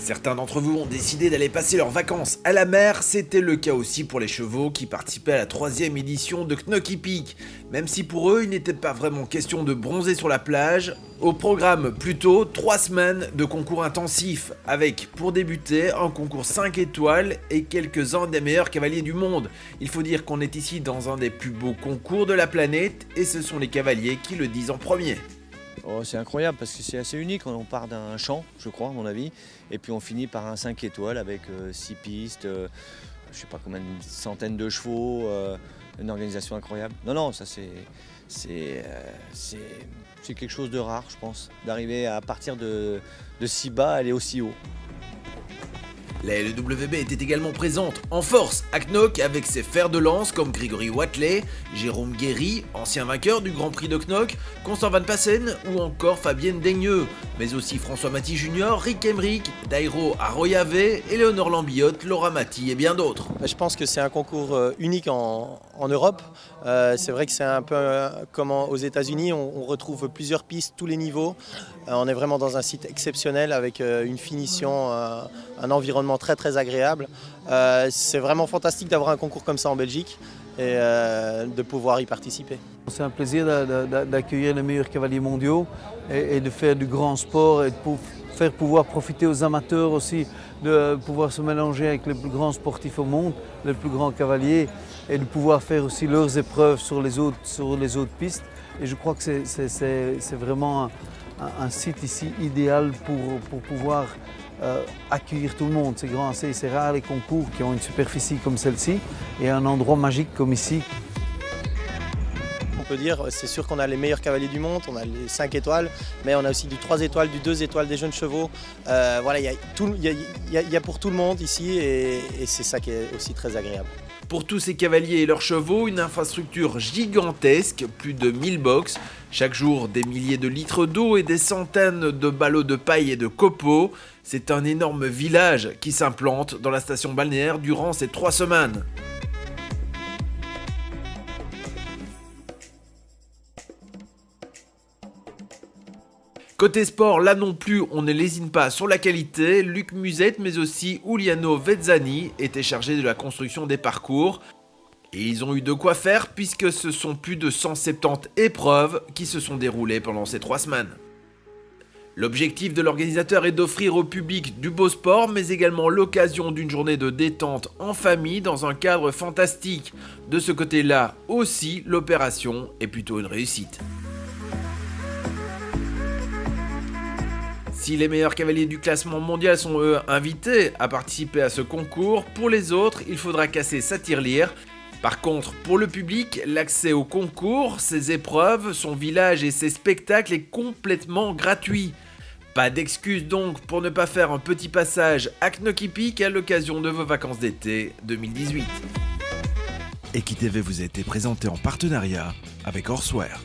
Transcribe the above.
Certains d'entre vous ont décidé d'aller passer leurs vacances à la mer, c'était le cas aussi pour les chevaux qui participaient à la 3e édition de Knocky Peak. Même si pour eux il n'était pas vraiment question de bronzer sur la plage, au programme plutôt 3 semaines de concours intensifs, avec pour débuter un concours 5 étoiles et quelques-uns des meilleurs cavaliers du monde. Il faut dire qu'on est ici dans un des plus beaux concours de la planète et ce sont les cavaliers qui le disent en premier. Oh, c'est incroyable parce que c'est assez unique, on part d'un champ, je crois, à mon avis, et puis on finit par un 5 étoiles avec 6 pistes, je sais pas combien, une centaine de chevaux, une organisation incroyable. Non, ça c'est quelque chose de rare, je pense, d'arriver à partir de si bas à aller aussi haut. La LWB était également présente en force à Knock avec ses fers de lance comme Grégory Watley, Jérôme Guéry, ancien vainqueur du Grand Prix de Knock, Constant Van Passen ou encore Fabienne Daigneux, mais aussi François Maty Junior, Rick Emmerich, Dairo Arroyave, Éléonore Lambillotte, Laura Maty et bien d'autres. Je pense que c'est un concours unique en Europe. C'est vrai que c'est un peu comme aux États-Unis, on retrouve plusieurs pistes, tous les niveaux. On est vraiment dans un site exceptionnel avec une finition, un environnement très agréable. C'est vraiment fantastique d'avoir un concours comme ça en Belgique et de pouvoir y participer. C'est un plaisir d'accueillir les meilleurs cavaliers mondiaux et de faire du grand sport et de faire pouvoir profiter aux amateurs aussi de pouvoir se mélanger avec les plus grands sportifs au monde, les plus grands cavaliers et de pouvoir faire aussi leurs épreuves sur les autres pistes. Et je crois que c'est vraiment un site ici idéal pour pouvoir accueillir tout le monde. C'est grand, c'est rare les concours qui ont une superficie comme celle-ci et un endroit magique comme ici. On peut dire, c'est sûr qu'on a les meilleurs cavaliers du monde, on a les 5 étoiles, mais on a aussi du 3 étoiles, du 2 étoiles, des jeunes chevaux. Voilà, il y a pour tout le monde ici et c'est ça qui est aussi très agréable. Pour tous ces cavaliers et leurs chevaux, une infrastructure gigantesque, plus de 1000 box, chaque jour des milliers de litres d'eau et des centaines de ballots de paille et de copeaux. C'est un énorme village qui s'implante dans la station balnéaire durant ces 3 semaines. Côté sport, là non plus, on ne lésine pas sur la qualité. Luc Musette, mais aussi Uliano Vezzani étaient chargés de la construction des parcours. Et ils ont eu de quoi faire puisque ce sont plus de 170 épreuves qui se sont déroulées pendant ces 3 semaines. L'objectif de l'organisateur est d'offrir au public du beau sport, mais également l'occasion d'une journée de détente en famille dans un cadre fantastique. De ce côté-là aussi, l'opération est plutôt une réussite. Si les meilleurs cavaliers du classement mondial sont eux invités à participer à ce concours, pour les autres, il faudra casser sa tirelire. Par contre, pour le public, l'accès au concours, ses épreuves, son village et ses spectacles est complètement gratuit. Pas d'excuse donc pour ne pas faire un petit passage à Knocky Peak à l'occasion de vos vacances d'été 2018. EquiTV vous a été présenté en partenariat avec Horseware.